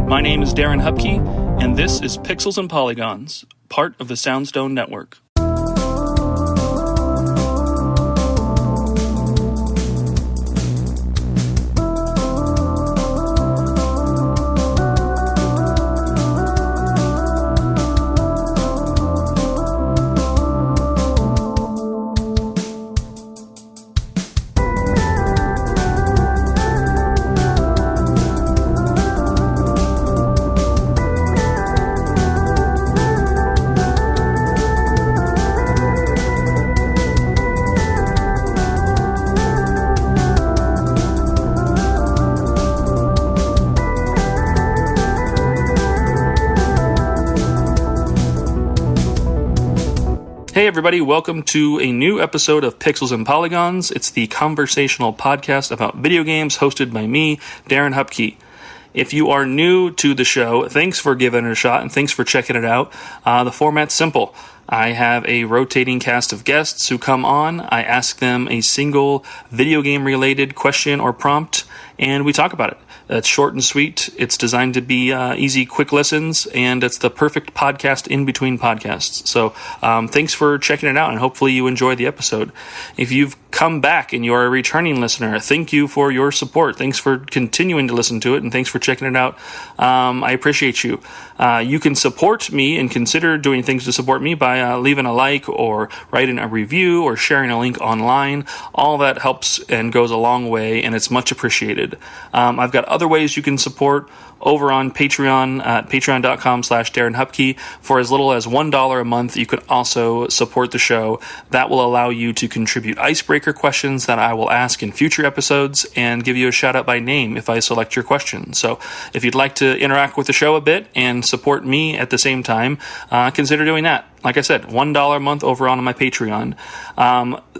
My name is Darren Hupke, and this is Pixels and Polygons, part of the Soundstone Network. Hey everybody, welcome to a new episode of Pixels and Polygons. It's the conversational podcast about video games hosted by me, Darren Hupke. If you are new to the show, thanks for giving it a shot and thanks for checking it out. The format's simple. I have a rotating cast of guests who come on. I ask them a single video game related question or prompt, and we talk about it. It's short and sweet. It's designed to be easy, quick listens, and it's the perfect podcast in between podcasts. So thanks for checking it out, and hopefully you enjoy the episode. If you've come back and you're a returning listener, thank you for your support. Thanks for continuing to listen to it, and thanks for checking it out. I appreciate you. You can support me and consider doing things to support me by leaving a like or writing a review or sharing a link online. All that helps and goes a long way, and it's much appreciated. I've got other ways you can support over on Patreon at patreon.com/Darren Hupke. For as little as $1 a month, you can also support the show. That will allow you to contribute icebreaker questions that I will ask in future episodes and give you a shout out by name if I select your question. So if you'd like to interact with the show a bit and support me at the same time, consider doing that. Like I said, $1 a month over on my Patreon.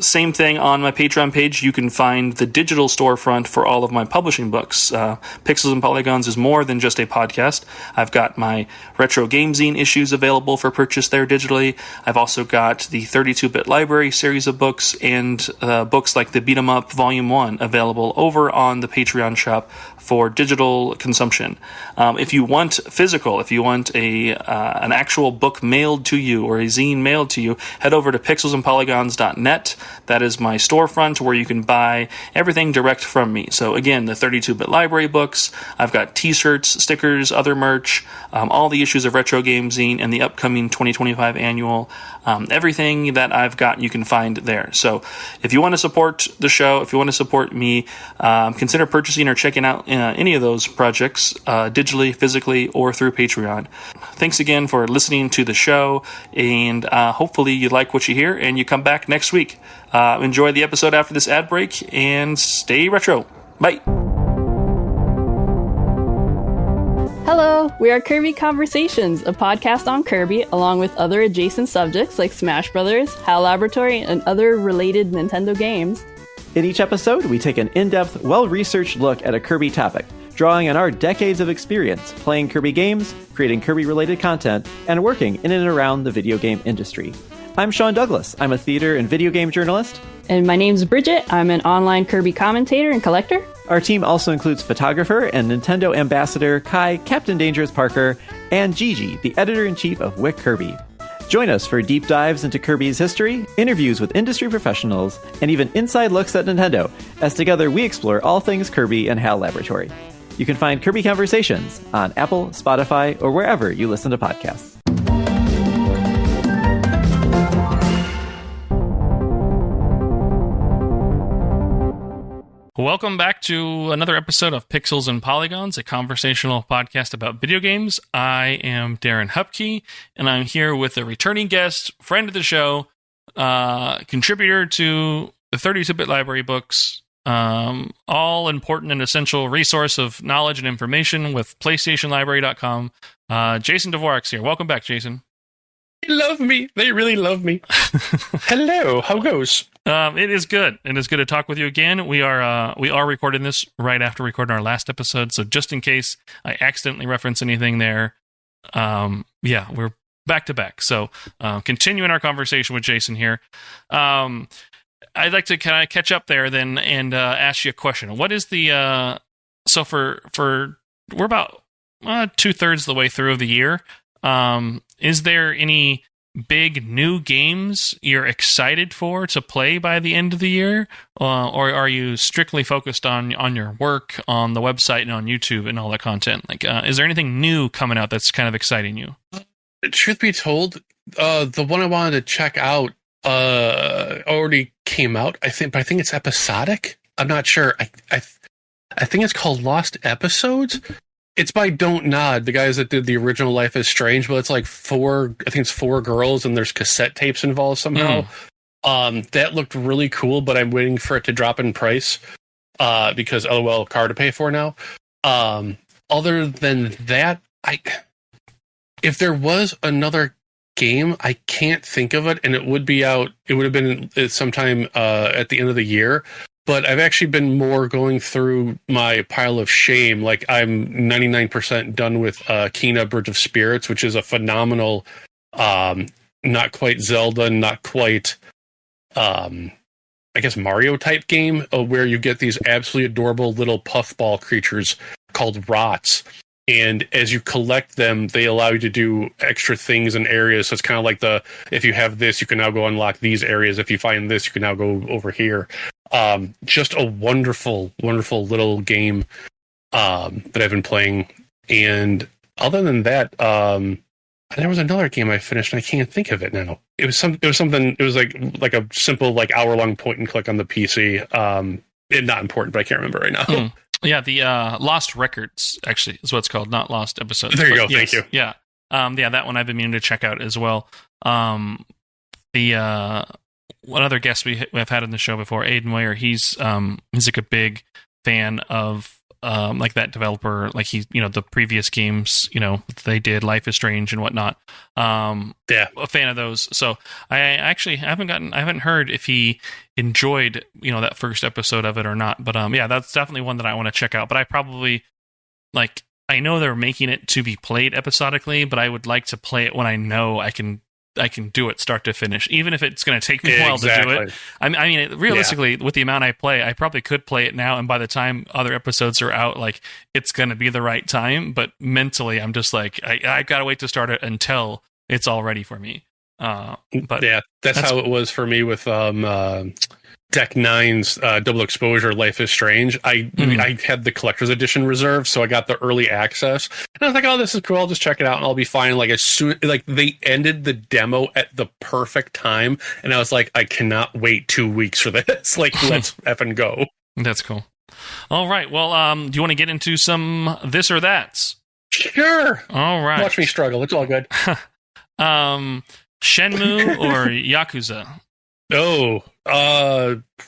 Same thing on my Patreon page. You can find the digital storefront for all of my publishing books. Pixels and Polygons is more than just a podcast. I've got my retro game zine issues available for purchase there digitally. I've also got the 32-bit library series of books and books like the Beat 'em Up Volume 1 available over on the Patreon shop for digital consumption. If you want physical, if you want an actual book mailed to you or a zine mailed to you, head over to pixelsandpolygons.net. That is my storefront where you can buy everything direct from me. So again, the 32-bit library books, I've got t-shirts, stickers, other merch, all the issues of Retro Game Zine and the upcoming 2025 annual. Everything that I've got you can find there. So if you want to support the show, if you want to support me, consider purchasing or checking out any of those projects digitally, physically, or through Patreon. Thanks again for listening to the show, and hopefully you like what you hear and you come back next week. Enjoy the episode after this ad break and stay retro. Bye. Hello, we are Kirby Conversations, a podcast on Kirby, along with other adjacent subjects like Smash Brothers, HAL Laboratory, and other related Nintendo games. In each episode, we take an in-depth, well-researched look at a Kirby topic, drawing on our decades of experience playing Kirby games, creating Kirby-related content, and working in and around the video game industry. I'm Sean Douglas. I'm a theater and video game journalist. And my name's Bridget. I'm an online Kirby commentator and collector. Our team also includes photographer and Nintendo ambassador Kai Captain Dangerous Parker and Gigi, the editor-in-chief of Wick Kirby. Join us for deep dives into Kirby's history, interviews with industry professionals, and even inside looks at Nintendo, as together we explore all things Kirby and HAL Laboratory. You can find Kirby Conversations on Apple, Spotify, or wherever you listen to podcasts. Welcome back to another episode of Pixels and Polygons, a conversational podcast about video games. I am Darren Hupke, and I'm here with a returning guest, friend of the show, contributor to the 32-bit library books, all important and essential resource of knowledge and information with PlayStationLibrary.com. Jason Dvorak's here. Welcome back, Jason. They love me. They really love me. Hello. How goes? It is good. It is good to talk with you again. We are recording this right after recording our last episode, so just in case I accidentally reference anything there, we're back to back. So continuing our conversation with Jason here. I'd like to kind of catch up there then and ask you a question. What is the so for we're about 2/3 the way through of the year. Is there any big new games you're excited for to play by the end of the year, or are you strictly focused on your work on the website and on YouTube and all that content? Like, is there anything new coming out that's kind of exciting you? Truth be told, the one I wanted to check out already came out. I think it's episodic. I'm not sure. I think it's called Lost Episodes. It's by Don't Nod, the guys that did the original Life is Strange, but it's like four girls and there's cassette tapes involved somehow. That looked really cool, but I'm waiting for it to drop in price because LOL car to pay for now. Other than that, if there was another game, I can't think of it, and it would have been sometime at the end of the year. But I've actually been more going through my pile of shame. Like, I'm 99% done with Kena Bridge of Spirits, which is a phenomenal, not quite Zelda, not quite, I guess, Mario-type game where you get these absolutely adorable little puffball creatures called rots. And as you collect them, they allow you to do extra things in areas. So it's kind of like if you have this, you can now go unlock these areas. If you find this, you can now go over here. Just a wonderful, wonderful little game that I've been playing. And other than that, there was another game I finished, and I can't think of it now. It was something. It was like a simple hour-long point and click on the PC. Not important, but I can't remember right now. Yeah, the Lost Records, actually, is what it's called, not Lost Episodes. There you go, thank you. Yeah. That one I've been meaning to check out as well. One other guest we've had on the show before, Aiden Moyer, he's like a big fan of like that developer, like the previous games, they did, Life is Strange and whatnot. A fan of those. So I actually haven't heard if he enjoyed, that first episode of it or not. But that's definitely one that I want to check out. But I probably, I know they're making it to be played episodically, but I would like to play it when I know I can do it start to finish, even if it's going to take me a while to do it. I mean, realistically, with the amount I play, I probably could play it now, and by the time other episodes are out, it's going to be the right time. But mentally, I'm just I got to wait to start it until it's all ready for me. But yeah, that's how it was for me with Deck 9's Double Exposure Life is Strange. I had the collector's edition reserved, so I got the early access. And I was like, oh, this is cool. I'll just check it out and I'll be fine. As soon they ended the demo at the perfect time, and I was like, I cannot wait 2 weeks for this. Let's effing go. That's cool. All right. Well, do you want to get into some this or that's? Sure. All right. Watch me struggle. It's all good. Shenmue or Yakuza? Oh,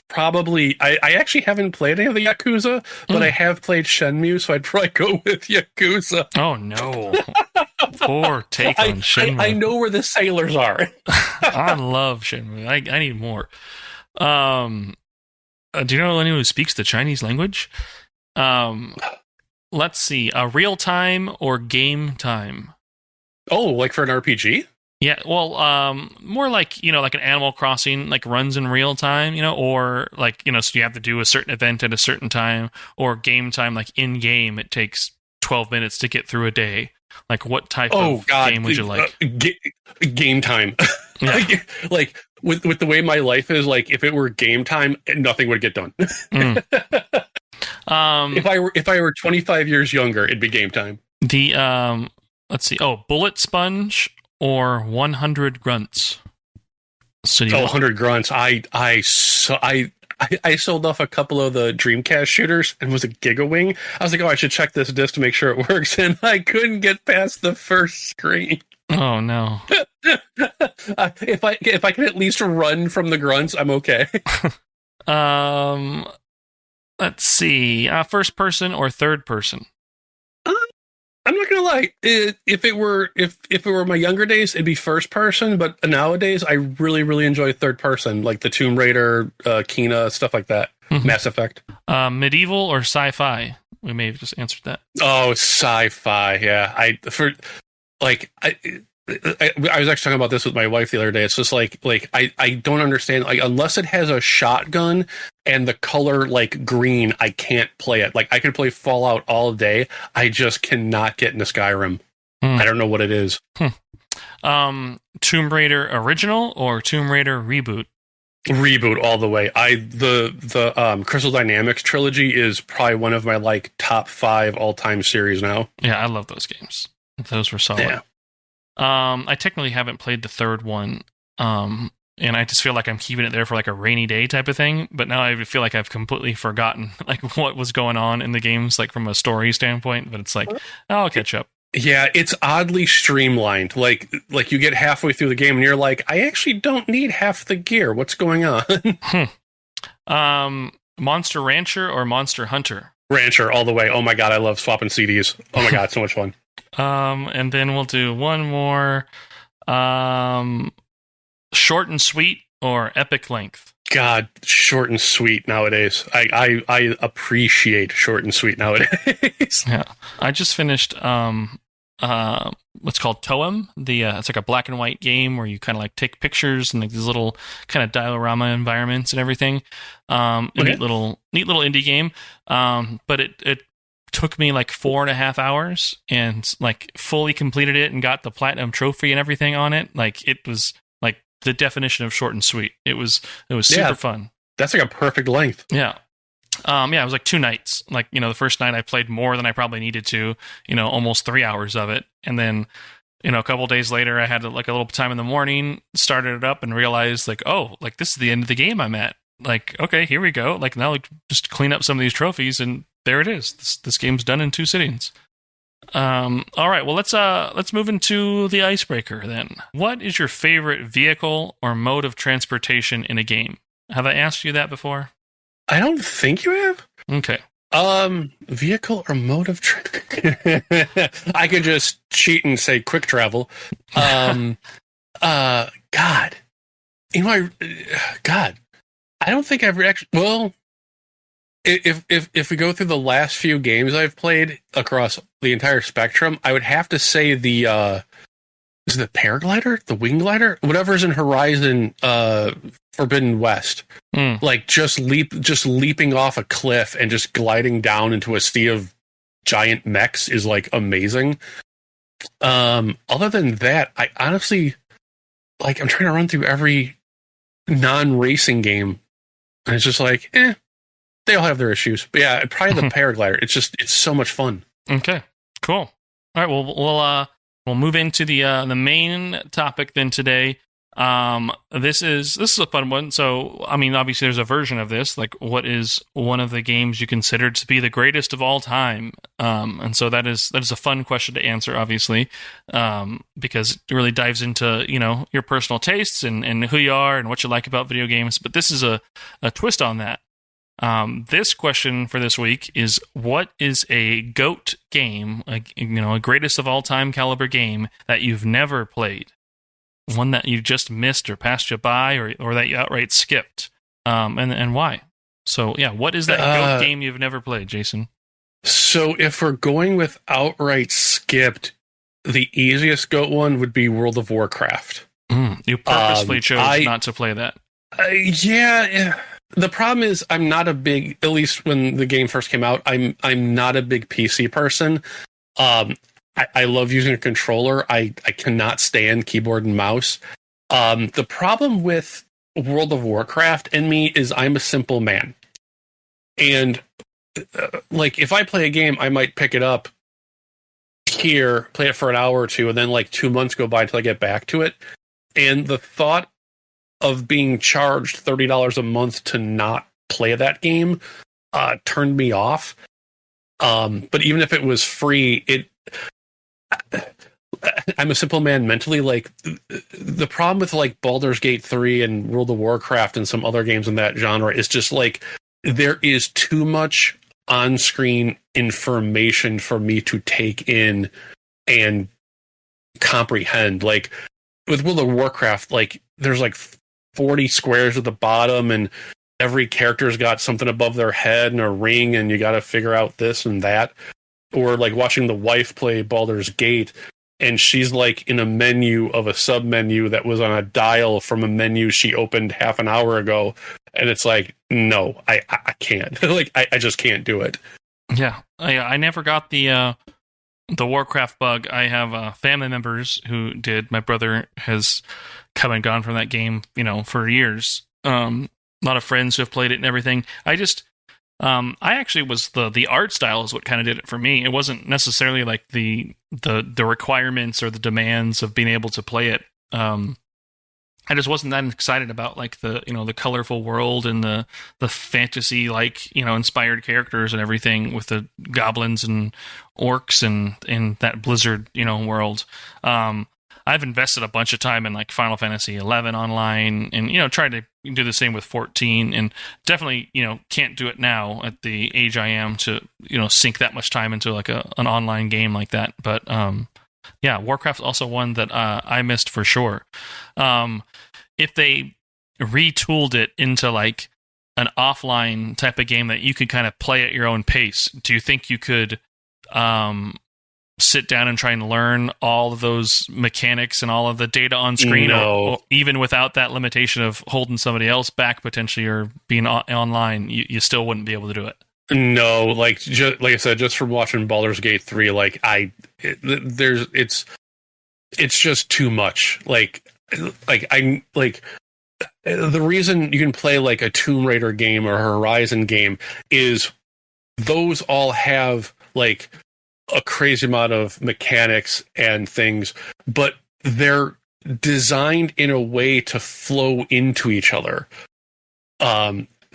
probably. I actually haven't played any of the Yakuza, but I have played Shenmue, so I'd probably go with Yakuza. Oh, no. Poor take on Shenmue. I know where the sailors are. I love Shenmue. I need more. Do you know anyone who speaks the Chinese language? Let's see. Real time or game time? Oh, for an RPG? Yeah, well, more like an Animal Crossing, runs in real time, or so you have to do a certain event at a certain time, or game time, in game, it takes 12 minutes to get through a day. What type of game would you like? Game time. Yeah. With the way my life is, if it were game time, nothing would get done. If I were 25 years younger, it'd be game time. Let's see. Oh, Bullet Sponge or 100 Grunts? 100 Grunts. I sold off a couple of the Dreamcast shooters and was a Gigawing. I was like, I should check this disc to make sure it works, and I couldn't get past the first screen. Oh no! If I can at least run from the grunts, I'm okay. Let's see. First person or third person? I'm not gonna lie. If it were my younger days, it'd be first person. But nowadays, I really, really enjoy third person, like the Tomb Raider, Kena, stuff like that. Mm-hmm. Mass Effect. Medieval or sci-fi? We may have just answered that. Oh, sci-fi. Yeah, I was actually talking about this with my wife the other day. It's just like I don't understand, like, unless it has a shotgun and the color like green, I can't play it. Like, I could play Fallout all day. I just cannot get into Skyrim. I don't know what it is. Tomb Raider original or Tomb Raider reboot? Reboot all the way. The Crystal Dynamics trilogy is probably one of my like top 5 all-time series now. Yeah, I love those games. Those were solid. Yeah. I technically haven't played the third one, and I just feel like I'm keeping it there for like a rainy day type of thing. But now I feel like I've completely forgotten like what was going on in the games, like from a story standpoint. But it's like, I'll catch up. Yeah, it's oddly streamlined. Like you get halfway through the game and you're like, I actually don't need half the gear. What's going on? Monster Rancher or Monster Hunter? Rancher all the way. Oh my god, I love swapping CDs. Oh my god, so much fun. And then we'll do one more. Short and sweet or epic length? God, short and sweet nowadays. I appreciate short and sweet nowadays. Yeah, I just finished what's called Toem. It's like a black and white game where you kind of like take pictures and like these little kind of diorama environments and everything. Okay. Neat little indie game. But it took me like 4.5 hours and like fully completed it and got the platinum trophy and everything on it. Like, it was like the definition of short and sweet. It was super fun. That's like a perfect length. Yeah. It was like 2 nights. Like, the first night I played more than I probably needed to, almost 3 hours of it. And then, a couple days later I had like a little time in the morning, started it up and realized like, oh, like this is the end of the game I'm at. Like, okay, here we go. Like, now just clean up some of these trophies and there it is. This game's done in 2 sittings. All right, well, let's move into the icebreaker then. What is your favorite vehicle or mode of transportation in a game? Have I asked you that before? I don't think you have. Okay. Vehicle or mode of I could just cheat and say quick travel. God. God. I don't think I've actually. Well, if we go through the last few games I've played across the entire spectrum, I would have to say the is it the paraglider, the wing glider, whatever's in Horizon Forbidden West. Like just leaping off a cliff and just gliding down into a sea of giant mechs is like amazing. Other than that, I honestly like I'm trying to run through every non-racing game. And it's just like, they all have their issues. But yeah, probably the paraglider. It's so much fun. Okay, cool. All right, well, we'll move into the main topic then today. This is a fun one. So, I mean, obviously there's a version of this. Like, what is one of the games you consider to be the greatest of all time? And so that is a fun question to answer, obviously, because it really dives into, your personal tastes and who you are and what you like about video games. But this is a twist on that. This question for this week is, what is a GOAT game, a greatest of all time caliber game that you've never played? One that you just missed or passed you by or that you outright skipped, and why? So, yeah, what is that GOAT game you've never played, Jason? So if we're going with outright skipped, the easiest GOAT one would be World of Warcraft. You purposely chose not to play that. Yeah. The problem is I'm not a big, at least when the game first came out, I'm not a big PC person. I love using a controller. I cannot stand keyboard and mouse. The problem with World of Warcraft and me is I'm a simple man. And like if I play a game, I might pick it up here, play it for an hour or two, and then like 2 months go by until I get back to it. And the thought of being charged $30 a month to not play that game turned me off. But even if it was free, I'm a simple man mentally. Like the problem with like Baldur's Gate 3 and World of Warcraft and some other games in that genre is just like there is too much on-screen information for me to take in and comprehend. Like with World of Warcraft, like there's like 40 squares at the bottom and every character's got something above their head and a ring and you got to figure out this and that. Or like watching the wife play Baldur's Gate, and she's like in a menu of a sub menu that was on a dial from a menu she opened half an hour ago, and it's like, no, I can't. Like I just can't do it. Yeah, I never got the Warcraft bug. I have family members who did. My brother has come and gone from that game, for years. A lot of friends who have played it and everything. I actually was the art style is what kind of did it for me. It wasn't necessarily like the requirements or the demands of being able to play it. I just wasn't that excited about like the colorful world and the fantasy inspired characters and everything with the goblins and orcs and in that Blizzard world. I've invested a bunch of time in like Final Fantasy 11 online and tried to do the same with 14, and definitely can't do it now at the age I am to sink that much time into like an online game like that. But yeah, Warcraft's also one that I missed for sure. If they retooled it into like an offline type of game that you could kind of play at your own pace, do you think you could sit down and try and learn all of those mechanics and all of the data on screen? No. Or even without that limitation of holding somebody else back potentially or being online, you still wouldn't be able to do it? No, like I said, just from watching Baldur's Gate 3, like it's just too much. The reason you can play like a Tomb Raider game or a Horizon game is those all have like a crazy amount of mechanics and things, but they're designed in a way to flow into each other.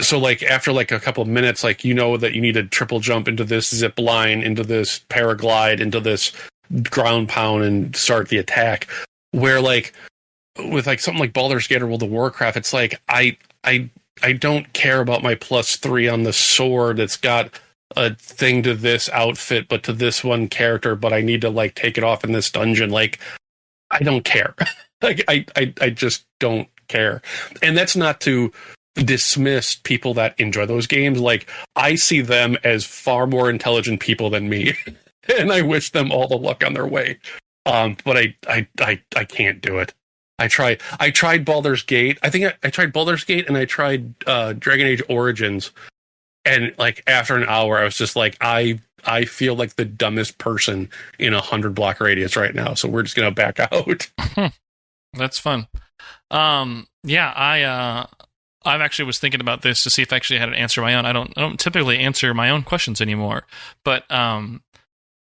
So like after like a couple of minutes, like that you need to triple jump into this zip line, into this paraglide, into this ground pound and start the attack. Where like with like something like Baldur's Gate or World of Warcraft, it's like I don't care about my +3 on the sword. It's got a thing to this outfit, but to this one character, but I need to like take it off in this dungeon. Like I don't care. Like I just don't care. And that's not to dismiss people that enjoy those games. Like I see them as far more intelligent people than me, and I wish them all the luck on their way. But I can't do it. I tried Baldur's Gate. I think I tried Baldur's Gate and I tried Dragon Age Origins, and like after an hour, I was just like, I feel like the dumbest person in a 100-block radius right now. So we're just gonna back out. That's fun. Yeah, I've actually was thinking about this to see if I actually had an answer of my own. I don't typically answer my own questions anymore, but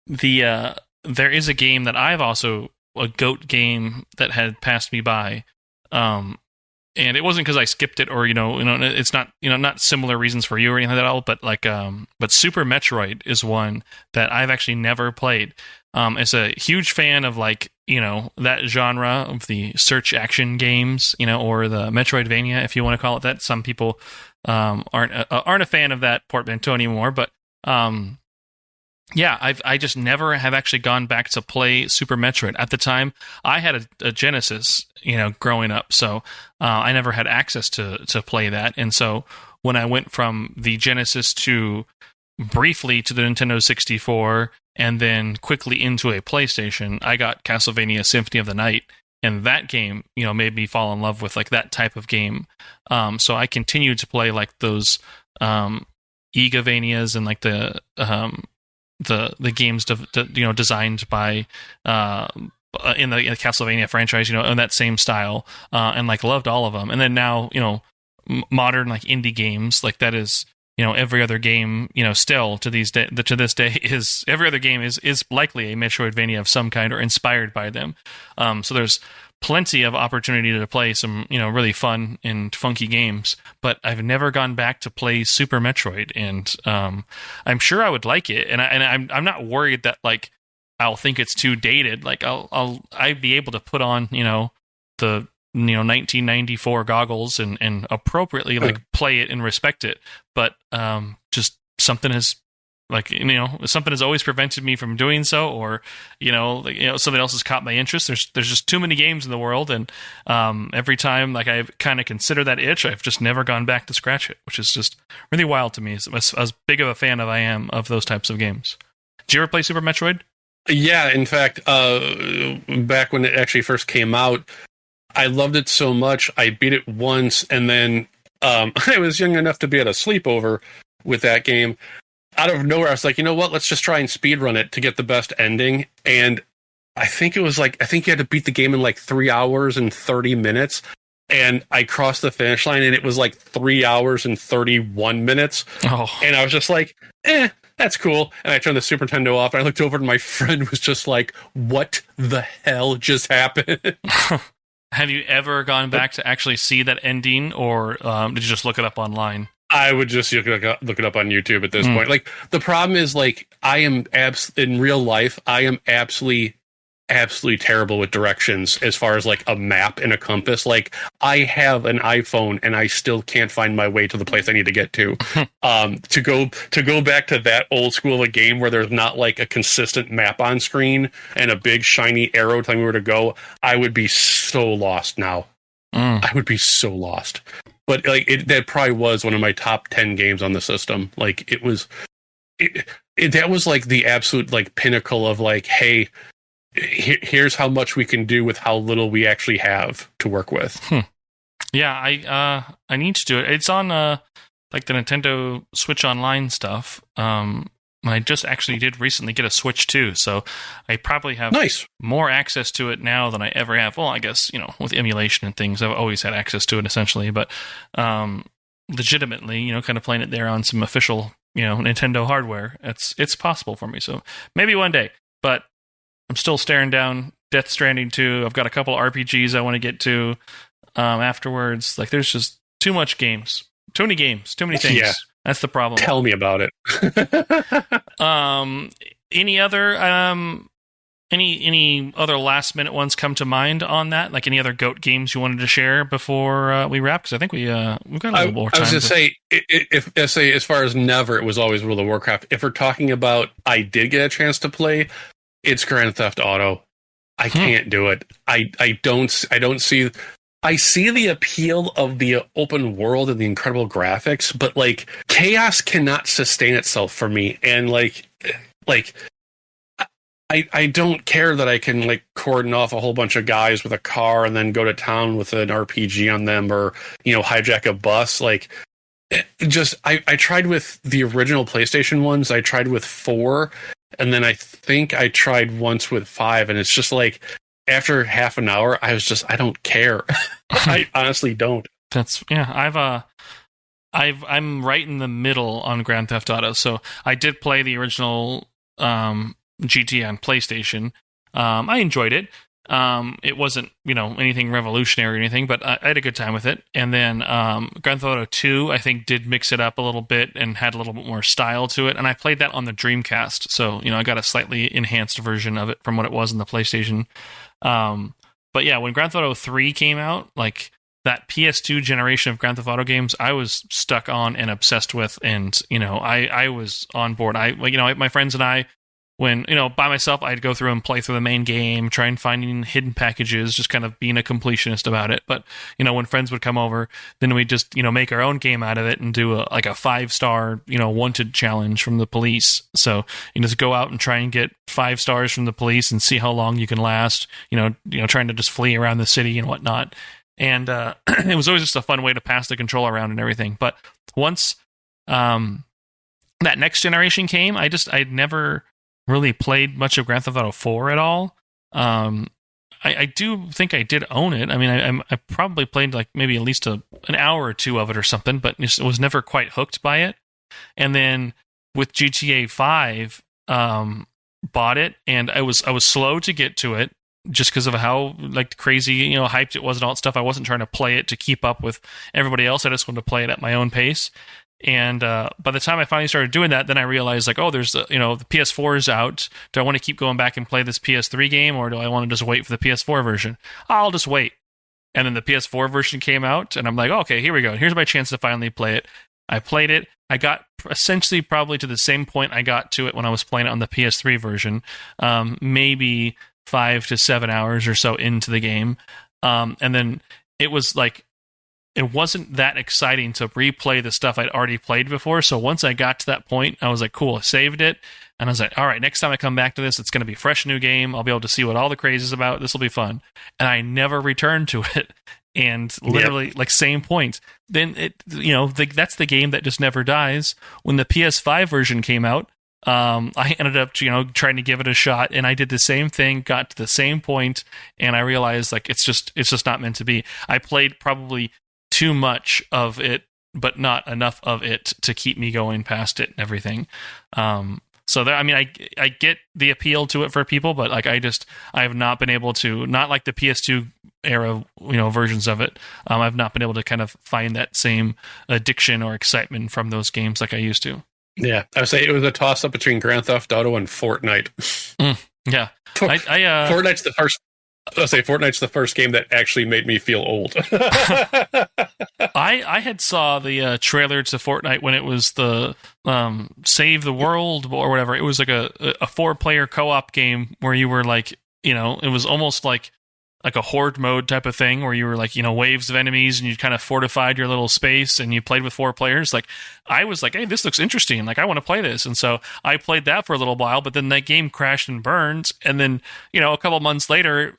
there is a game that I've also, a GOAT game that had passed me by, and it wasn't because I skipped it or it's not not similar reasons for you or anything like that at all, but like but Super Metroid is one that I've actually never played. As a huge fan of like that genre of the search action games, or the Metroidvania, if you want to call it that. Some people aren't a fan of that portmanteau anymore, but yeah, I just never have actually gone back to play Super Metroid. At the time, I had a Genesis, growing up, so I never had access to play that. And so when I went from the Genesis to briefly to the Nintendo 64 and then quickly into a PlayStation, I got Castlevania Symphony of the Night, and that game, made me fall in love with like that type of game. So I continued to play like those Igavanias and like the games designed by in the Castlevania franchise, in that same style, and like loved all of them. And then now, modern like indie games, like that is, every other game, still to this day is every other game is likely a Metroidvania of some kind or inspired by them. So there's plenty of opportunity to play some, really fun and funky games, but I've never gone back to play Super Metroid, and I'm sure I would like it, and I'm not worried that like I'll think it's too dated. Like I'd be able to put on, the 1994 goggles and appropriately like play it and respect it, but just something has something has always prevented me from doing so, or something else has caught my interest. There's just too many games in the world, and every time like I kind of consider that itch, I've just never gone back to scratch it, which is just really wild to me. As big of a fan I am of those types of games. Did you ever play Super Metroid? Yeah, in fact, back when it actually first came out, I loved it so much. I beat it once, and then I was young enough to be at a sleepover with that game. Out of nowhere, I was like, you know what? Let's just try and speedrun it to get the best ending. And I think you had to beat the game in like 3 hours and 30 minutes. And I crossed the finish line, and it was like 3 hours and 31 minutes. Oh. And I was just like, that's cool. And I turned the Super Nintendo off, and I looked over, and my friend was just like, what the hell just happened? Have you ever gone back to actually see that ending, or did you just look it up online? I would just look it up on YouTube at this point. Like, the problem is, like, in real life, I am absolutely terrible with directions as far as like a map and a compass. Like, I have an iPhone and I still can't find my way to the place I need to get to. To go back to that old school of a game where there's not like a consistent map on screen and a big shiny arrow telling me where to go, I would be so lost now. I would be so lost. But like that probably was one of my top 10 games on the system. Like, that was like the absolute like pinnacle of like, hey, here's how much we can do with how little we actually have to work with. Yeah, I need to do it. It's on like the Nintendo Switch Online stuff. I just actually did recently get a Switch too, so I probably have more access to it now than I ever have. Well, I guess, with emulation and things, I've always had access to it essentially, but legitimately, kind of playing it there on some official, Nintendo hardware, it's possible for me. So maybe one day, but I'm still staring down Death Stranding 2. I've got a couple RPGs I want to get to afterwards. Like, there's just too much games. Too many games. Too many things. Yeah. That's the problem. Tell me about it. Any other last minute ones come to mind on that? Like, any other GOAT games you wanted to share before we wrap? Because I think we've got a little more time. I was going to say, as far as never, it was always World of Warcraft. If we're talking about I did get a chance to play, it's Grand Theft Auto. I can't do it. I don't see. I see the appeal of the open world and the incredible graphics, but like, chaos cannot sustain itself for me. And like I don't care that I can like cordon off a whole bunch of guys with a car and then go to town with an RPG on them, or hijack a bus. Like, I tried with the original PlayStation ones. I tried with 4. And then I think I tried once with 5, and it's just like, after half an hour, I don't care. I honestly don't. I'm right in the middle on Grand Theft Auto. So I did play the original GTA on PlayStation. I enjoyed it. It wasn't, anything revolutionary or anything, but I had a good time with it. And then Grand Theft Auto 2, I think, did mix it up a little bit and had a little bit more style to it. And I played that on the Dreamcast, so I got a slightly enhanced version of it from what it was in the PlayStation. But yeah, when Grand Theft Auto 3 came out, like, that PS2 generation of Grand Theft Auto games, I was stuck on and obsessed with, and I was on board. My friends and I, when, by myself, I'd go through and play through the main game, try and finding hidden packages, just kind of being a completionist about it. But, when friends would come over, then we'd just, make our own game out of it and do a 5-star, wanted challenge from the police. So, just go out and try and get 5 stars from the police and see how long you can last, trying to just flee around the city and whatnot. And it was always just a fun way to pass the controller around and everything. But once that next generation came, I'd never really played much of Grand Theft Auto 4 at all. I do think I did own it. I mean, I probably played like maybe at least an hour or two of it or something, but just was never quite hooked by it. And then with GTA 5, bought it, and I was slow to get to it just because of how like crazy, hyped it was and all that stuff. I wasn't trying to play it to keep up with everybody else. I just wanted to play it at my own pace. And by the time I finally started doing that, then I realized, like, oh, there's the PS4 is out. Do I want to keep going back and play this PS3 game, or do I want to just wait for the PS4 version? I'll just wait. And then the PS4 version came out, and I'm like, oh, okay, here we go. Here's my chance to finally play it. I played it. I got essentially probably to the same point I got to it when I was playing it on the PS3 version, maybe 5 to 7 hours or so into the game. And then it was like, it wasn't that exciting to replay the stuff I'd already played before. So once I got to that point, I was like, cool, I saved it. And I was like, all right, next time I come back to this, it's going to be a fresh new game. I'll be able to see what all the craze is about. This will be fun. And I never returned to it. And literally, like, same point. Then that's the game that just never dies. When the PS5 version came out, I ended up, trying to give it a shot, and I did the same thing, got to the same point, and I realized, like, it's just not meant to be. I played probably too much of it, but not enough of it to keep me going past it and everything. So there, I mean, I get the appeal to it for people, but like I have not been able to, not like the PS2 era, versions of it. I've not been able to kind of find that same addiction or excitement from those games like I used to. Yeah, I would say it was a toss up between Grand Theft Auto and Fortnite. Yeah, Fortnite's the first. Fortnite's the first game that actually made me feel old. I had saw the trailer to Fortnite when it was the Save the World or whatever. It was like a 4-player co-op game where you were like, it was almost like a horde mode type of thing where you were like, waves of enemies and you kind of fortified your little space and you played with 4 players. Like, I was like, hey, this looks interesting. Like, I want to play this. And so I played that for a little while, but then that game crashed and burned. And then, a couple months later,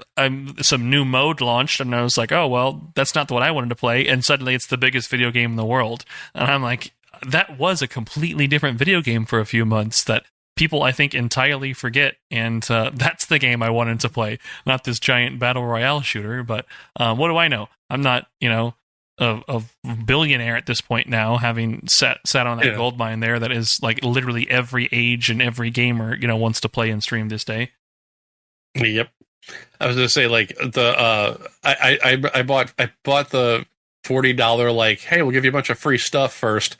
some new mode launched and I was like, oh, well, that's not what I wanted to play. And suddenly it's the biggest video game in the world. And I'm like, that was a completely different video game for a few months that people, I think, entirely forget, and that's the game I wanted to play, not this giant battle royale shooter. But what do I know? I'm not, a billionaire at this point now, having sat on that gold mine there that is like literally every age and every gamer, wants to play and stream this day. Yep. I was gonna say, like, the I bought the $40 like, hey, we'll give you a bunch of free stuff first.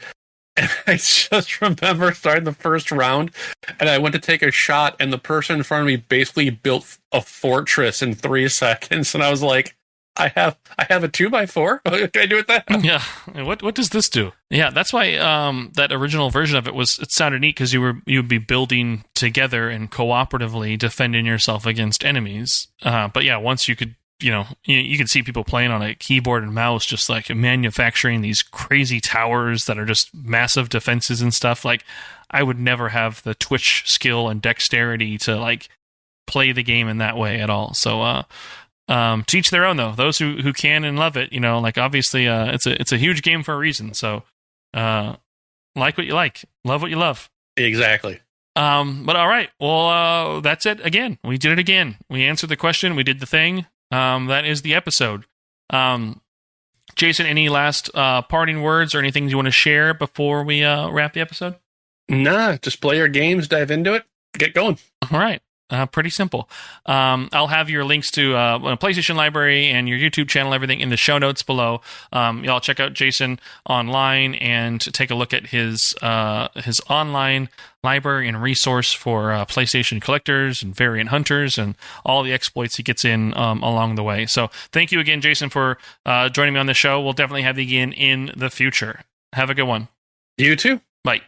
And I just remember starting the first round, and I went to take a shot, and the person in front of me basically built a fortress in 3 seconds, and I was like, I have a 2x4. Can I do it that? Yeah. What does this do? Yeah, that's why that original version of it sounded neat, because you'd be building together and cooperatively defending yourself against enemies. But yeah, once you could. You can see people playing on a keyboard and mouse, just like manufacturing these crazy towers that are just massive defenses and stuff. Like, I would never have the twitch skill and dexterity to like play the game in that way at all. So, to each their own, though. Those who can and love it, like obviously, it's a huge game for a reason. So, like what you like, love what you love. Exactly. But all right, well, that's it. Again, we did it again. We answered the question. We did the thing. That is the episode. Jason, any last parting words or anything you want to share before we wrap the episode? Nah, just play your games, dive into it, get going. All right. Pretty simple. I'll have your links to PlayStation Library and your YouTube channel, everything in the show notes below. Y'all check out Jason online and take a look at his online library and resource for PlayStation collectors and variant hunters and all the exploits he gets in along the way. So thank you again, Jason, for joining me on the show. We'll definitely have you again in the future. Have a good one. You too. Bye.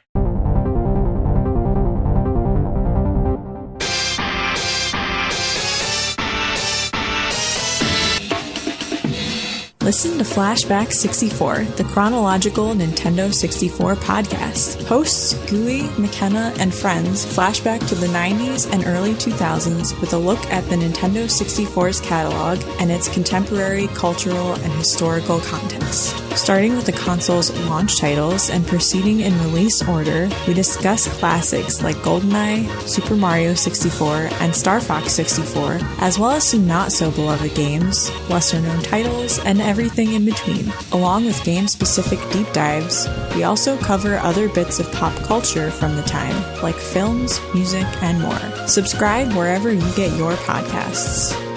Listen to Flashback 64, the chronological Nintendo 64 podcast. Hosts Goeey, McKenna, and friends flashback to the 90s and early 2000s with a look at the Nintendo 64's catalog and its contemporary cultural and historical context. Starting with the console's launch titles and proceeding in release order, we discuss classics like GoldenEye, Super Mario 64, and Star Fox 64, as well as some not-so-beloved games, lesser-known titles, and everything in between. Along with game-specific deep dives, we also cover other bits of pop culture from the time, like films, music, and more. Subscribe wherever you get your podcasts.